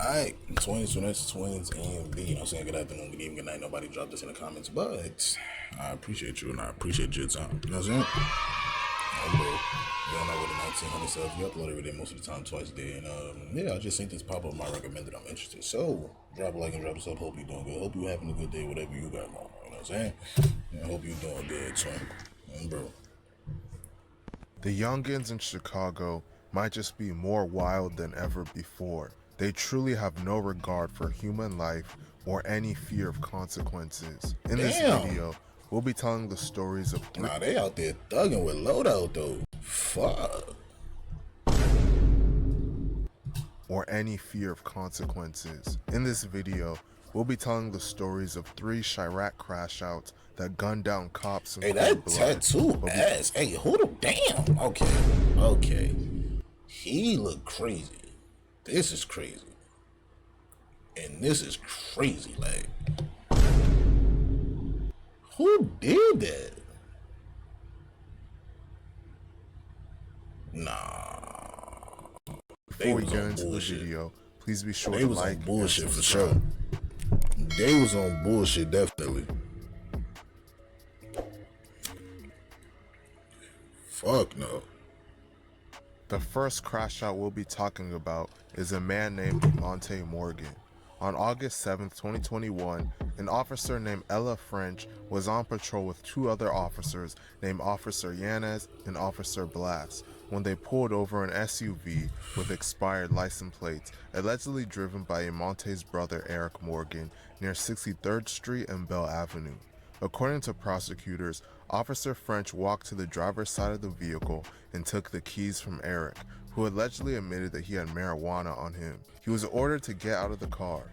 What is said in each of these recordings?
Alright, twins, twins, and B. You know what I'm saying? Good afternoon, good evening, good night. Nobody dropped this in the comments, but I appreciate you and I appreciate your time. You know what I'm saying? You don't know what the 1900 subs. We upload every day, most of the time, twice a day. And yeah, I just think this pop up my recommended. I'm interested. So drop a like and drop a sub. Hope you're doing good. Hope you're having a good day, whatever you got going on. You know what I'm saying? And I hope you're doing good, twin. Bro. The youngins in Chicago might just be more wild than ever before. They truly have no regard for human life or any fear of consequences. In this video, we'll be telling the stories of Nah, they out there thugging with loadout though. Fuck. Or any fear of consequences. In this video, we'll be telling the stories of 3 Chiraq crashouts that gunned down cops in cold blood. Hey, that tattoo ass. Hey, who the damn? Okay. He look crazy. This is crazy. And this is crazy, like. Who did that? Nah. Before we get into the video, please be sure to like and bullshit for sure. They was on bullshit, definitely. Fuck no. The first crash out we'll be talking about is a man named Monte Morgan. On August 7th, 2021, an officer named Ella French was on patrol with 2 other officers named Officer Yanez and Officer Blas when they pulled over an SUV with expired license plates, allegedly driven by Monte's brother Eric Morgan near 63rd Street and Bell Avenue. According to prosecutors, Officer French walked to the driver's side of the vehicle and took the keys from Eric, who allegedly admitted that he had marijuana on him. He was ordered to get out of the car.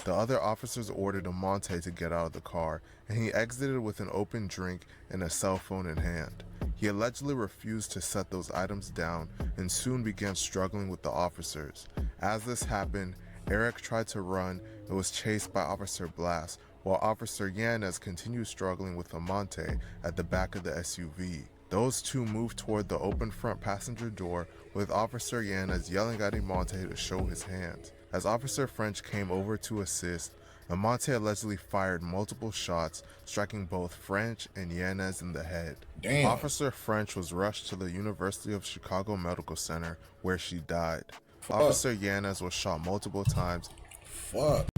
The other officers ordered Monte to get out of the car, and he exited with an open drink and a cell phone in hand. He allegedly refused to set those items down and soon began struggling with the officers. As this happened, Eric tried to run and was chased by Officer Blas, while Officer Yanez continued struggling with Monte at the back of the SUV. Those 2 moved toward the open front passenger door, with Officer Yanez yelling at Monte to show his hands. As Officer French came over to assist, Monte allegedly fired multiple shots, striking both French and Yanez in the head. Damn. Officer French was rushed to the University of Chicago Medical Center, where she died. Fuck. Officer Yanez was shot multiple times. Fuck.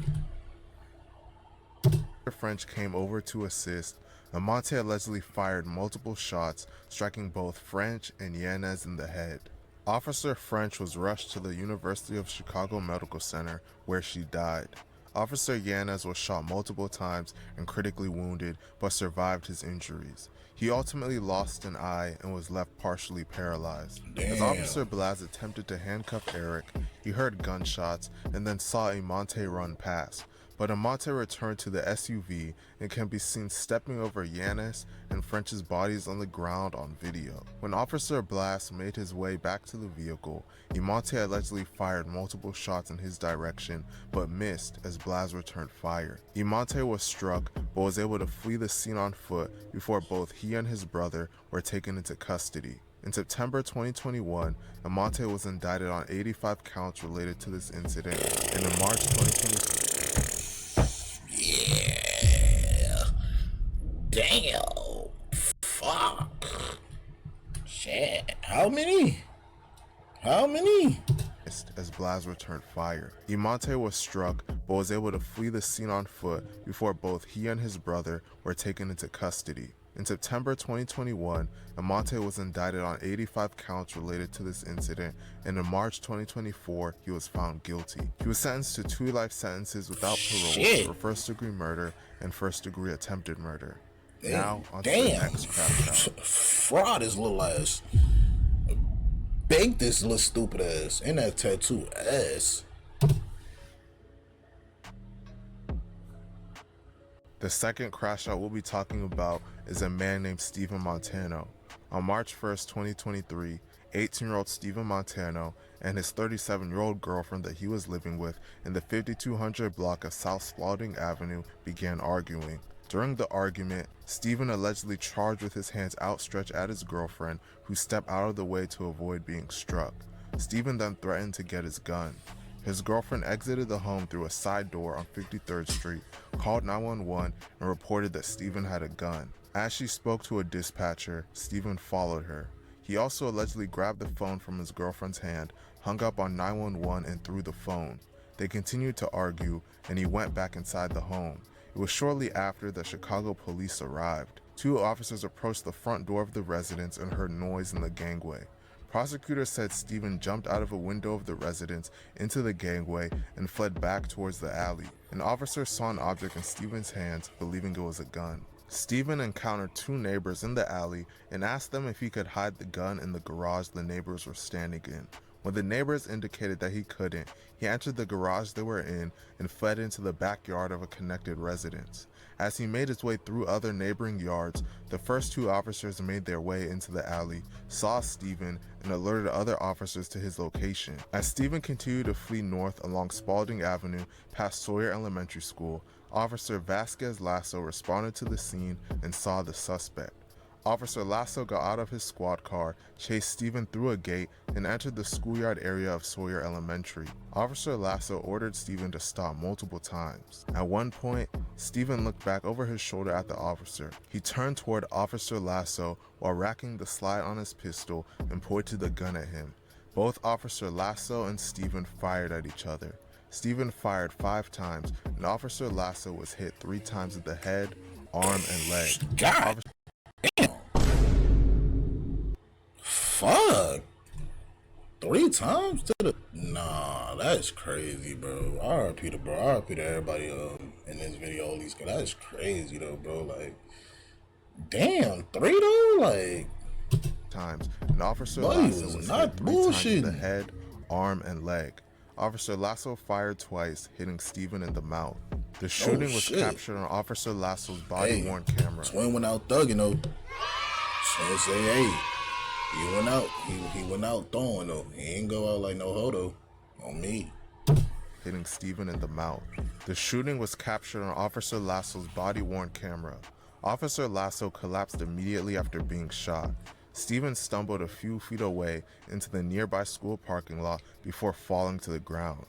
French came over to assist, Monte allegedly fired multiple shots, striking both French and Yanez in the head. Officer French was rushed to the University of Chicago Medical Center, where she died. Officer Yanez was shot multiple times and critically wounded, but survived his injuries. He ultimately lost an eye and was left partially paralyzed. Damn. As Officer Blas attempted to handcuff Eric, he heard gunshots and then saw Monte run past. But Monte returned to the SUV and can be seen stepping over Yanez and French's bodies on the ground on video. When Officer Blas made his way back to the vehicle, Monte allegedly fired multiple shots in his direction but missed as Blas returned fire. Monte was struck but was able to flee the scene on foot before both he and his brother were taken into custody. In September 2021, Monte was indicted on 85 counts related to this incident, and in March 2022, yeah. Damn. Fuck. Shit. How many? As Blas returned fire. Monte was struck but was able to flee the scene on foot before both he and his brother were taken into custody. In September 2021, Monte was indicted on 85 counts related to this incident, and in March 2024, he was found guilty. He was sentenced to 2 life sentences without parole for first-degree murder and first-degree attempted murder. Now, on to the next crash out. Fraud is little ass. Bake this little stupid ass. And that tattoo ass. The second crash out we'll be talking about is a man named Steven Montano. On March 1st, 2023, 18-year-old Steven Montano and his 37-year-old girlfriend that he was living with in the 5200 block of South Spalding Avenue began arguing. During the argument, Steven allegedly charged with his hands outstretched at his girlfriend, who stepped out of the way to avoid being struck. Steven then threatened to get his gun. His girlfriend exited the home through a side door on 53rd Street, called 911, and reported that Stephen had a gun. As she spoke to a dispatcher, Stephen followed her. He also allegedly grabbed the phone from his girlfriend's hand, hung up on 911, and threw the phone. They continued to argue, and he went back inside the home. It was shortly after that Chicago police arrived. Two officers approached the front door of the residence and heard noise in the gangway. Prosecutors said Stephen jumped out of a window of the residence into the gangway and fled back towards the alley. An officer saw an object in Stephen's hands, believing it was a gun. Stephen encountered two neighbors in the alley and asked them if he could hide the gun in the garage the neighbors were standing in. When the neighbors indicated that he couldn't, he entered the garage they were in and fled into the backyard of a connected residence. As he made his way through other neighboring yards, the first two officers made their way into the alley, saw Stephen, and alerted other officers to his location. As Stephen continued to flee north along Spalding Avenue past Sawyer Elementary School, Officer Vasquez Lasso responded to the scene and saw the suspect. Officer Lasso got out of his squad car, chased Stephen through a gate, and entered the schoolyard area of Sawyer Elementary. Officer Lasso ordered Stephen to stop multiple times. At one point, Stephen looked back over his shoulder at the officer. He turned toward Officer Lasso while racking the slide on his pistol and pointed the gun at him. Both Officer Lasso and Stephen fired at each other. Stephen fired 5 times, and Officer Lasso was hit 3 times in the head, arm, and leg. God damn. Fuck. 3 times to the... Nah, that's crazy, bro. RIP to bro. RIP to everybody in this video, at least. That's crazy, though, bro. Like, damn, 3 though? Like... times, and Officer Buddy Lasso was not hit 3 times in the bullshitting. head, arm, and leg. Officer Lasso fired twice, hitting Stephen in the mouth. The shooting was shit. captured on Officer Lasso's body-worn camera. Twin went out thugging, though. Twin say, hey, he went out. He went out throwing, though. He ain't go out like no hodo on me. Hitting Stephen in the mouth. The shooting was captured on Officer Lasso's body-worn camera. Officer Lasso collapsed immediately after being shot. Stephen stumbled a few feet away into the nearby school parking lot before falling to the ground.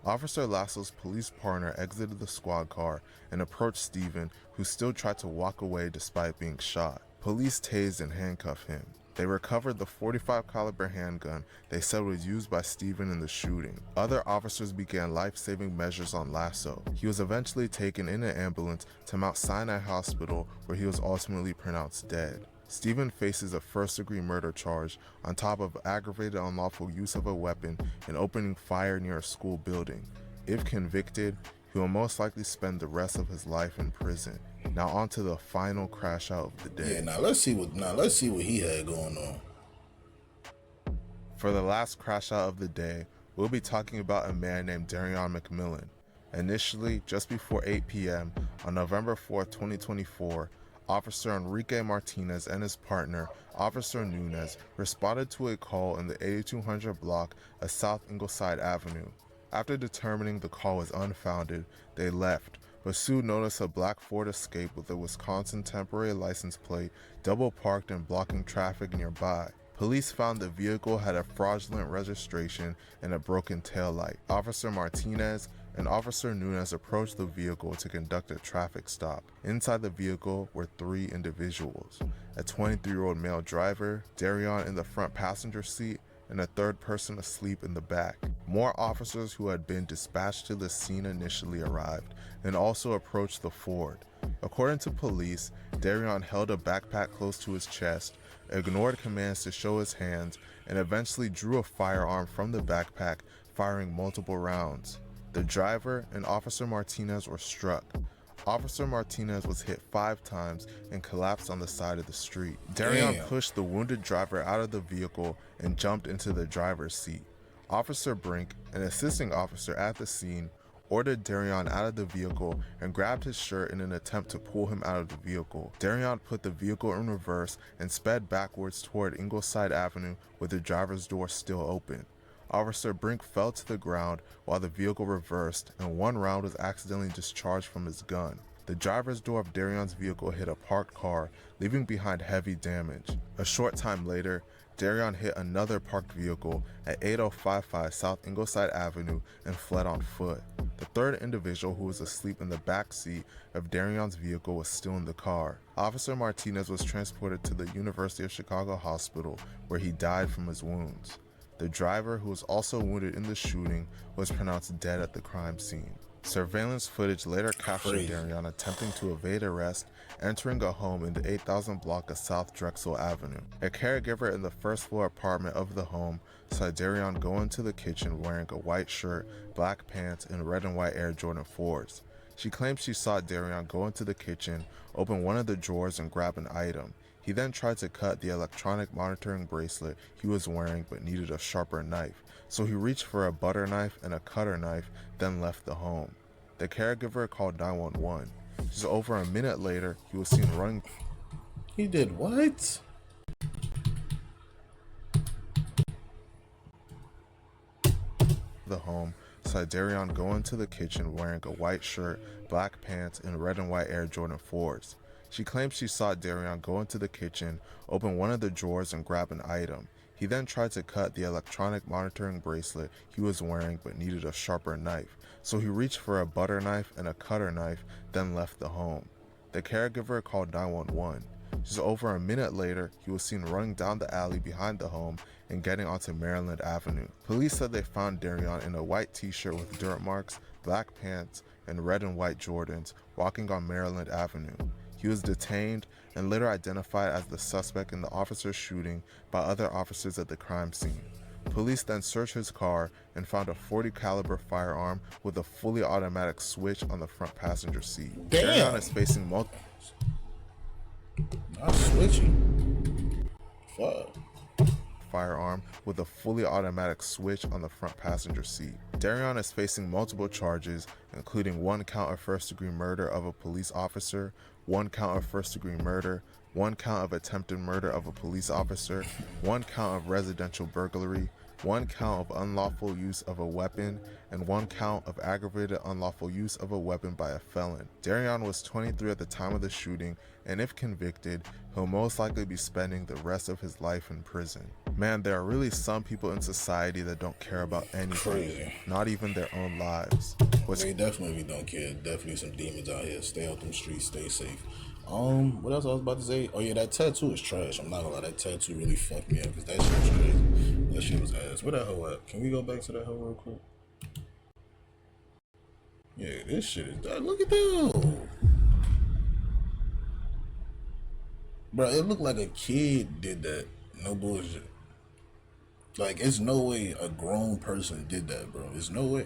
Officer Lasso's police partner exited the squad car and approached Stephen, who still tried to walk away despite being shot. Police tased and handcuffed him. They recovered the .45 caliber handgun they said was used by Stephen in the shooting. Other officers began life-saving measures on Lasso. He was eventually taken in an ambulance to Mount Sinai Hospital, where he was ultimately pronounced dead. Stephen faces a first-degree murder charge on top of aggravated unlawful use of a weapon and opening fire near a school building. If convicted, he will most likely spend the rest of his life in prison. Now on to the final crash out of the day. Yeah, now let's see what he had going on. For the last crash out of the day, we'll be talking about a man named Darion McMillan. Initially, just before 8 p.m. on November 4th, 2024, Officer Enrique Martinez and his partner, Officer Nunez, responded to a call in the 8200 block of South Ingleside Avenue. After determining the call was unfounded, they left, but soon noticed a black Ford Escape with a Wisconsin temporary license plate double parked and blocking traffic nearby. Police found the vehicle had a fraudulent registration and a broken taillight. Officer Martinez and Officer Nunez approached the vehicle to conduct a traffic stop. Inside the vehicle were 3 individuals: a 23-year-old male driver, Darion in the front passenger seat, and a third person asleep in the back. More officers who had been dispatched to the scene initially arrived and also approached the Ford. According to police, Darion held a backpack close to his chest, ignored commands to show his hands, and eventually drew a firearm from the backpack, firing multiple rounds. The driver and Officer Martinez were struck. Officer Martinez was hit 5 times and collapsed on the side of the street. Darion pushed the wounded driver out of the vehicle and jumped into the driver's seat. Officer Brink, an assisting officer at the scene, ordered Darion out of the vehicle and grabbed his shirt in an attempt to pull him out of the vehicle. Darion put the vehicle in reverse and sped backwards toward Ingleside Avenue with the driver's door still open. Officer Brink fell to the ground while the vehicle reversed and 1 round was accidentally discharged from his gun. The driver's door of Darion's vehicle hit a parked car, leaving behind heavy damage. A short time later, Darion hit another parked vehicle at 8055 South Ingleside Avenue and fled on foot. The third individual, who was asleep in the back seat of Darion's vehicle, was still in the car. Officer Martinez was transported to the University of Chicago Hospital, where he died from his wounds. The driver, who was also wounded in the shooting, was pronounced dead at the crime scene. Surveillance footage later captured Darion attempting to evade arrest, entering a home in the 8000 block of South Drexel Avenue. A caregiver in the first floor apartment of the home saw Darion go into the kitchen wearing a white shirt, black pants, and red and white Air Jordan 4s. She claims she saw Darion go into the kitchen, open one of the drawers, and grab an item. He then tried to cut the electronic monitoring bracelet he was wearing but needed a sharper knife, so he reached for a butter knife and a cutter knife, then left the home. The caregiver called 911. Just over a minute later, he was seen running. He did what? The home saw Darion go into the kitchen wearing a white shirt, black pants, and red and white Air Jordan 4s. She claims she saw Darion go into the kitchen, open one of the drawers, and grab an item. He then tried to cut the electronic monitoring bracelet he was wearing but needed a sharper knife, so he reached for a butter knife and a cutter knife, then left the home. The caregiver called 911. Just over a minute later, he was seen running down the alley behind the home and getting onto Maryland Avenue. Police said they found Darion in a white t-shirt with dirt marks, black pants, and red and white Jordans, walking on Maryland Avenue. He was detained and later identified as the suspect in the officer's shooting by other officers at the crime scene. Police then searched his car and found a .40 caliber firearm with a fully automatic switch on the front passenger seat. Damn. Darion is facing multiple. Not switching. Fuck. Firearm with a fully automatic switch on the front passenger seat. Darion is facing multiple charges, including 1 count of first-degree murder of a police officer, 1 count of first-degree murder, 1 count of attempted murder of a police officer, 1 count of residential burglary, 1 count of unlawful use of a weapon, and 1 count of aggravated unlawful use of a weapon by a felon. Darion was 23 at the time of the shooting, and if convicted, he'll most likely be spending the rest of his life in prison. Man, there are really some people in society that don't care about anything, Crazy. not even their own lives. They definitely don't care. Definitely some demons out here. Stay out them streets, stay safe. What else I was about to say? Oh yeah, that tattoo is trash. I'm not gonna lie, that tattoo really fucked me up because that shit was crazy. That shit was ass. Where that hoe at? Can we go back to that hoe real quick? Yeah, this shit is done. Look at that. Bro, it looked like a kid did that. No bullshit. Like, it's no way a grown person did that, bro. There's no way.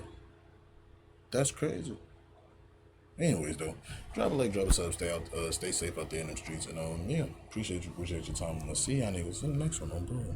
That's crazy. Anyways, though, drop a like, drop a sub, stay safe out there in them streets, and yeah, appreciate your time. I'll see y'all niggas in the next one, bro.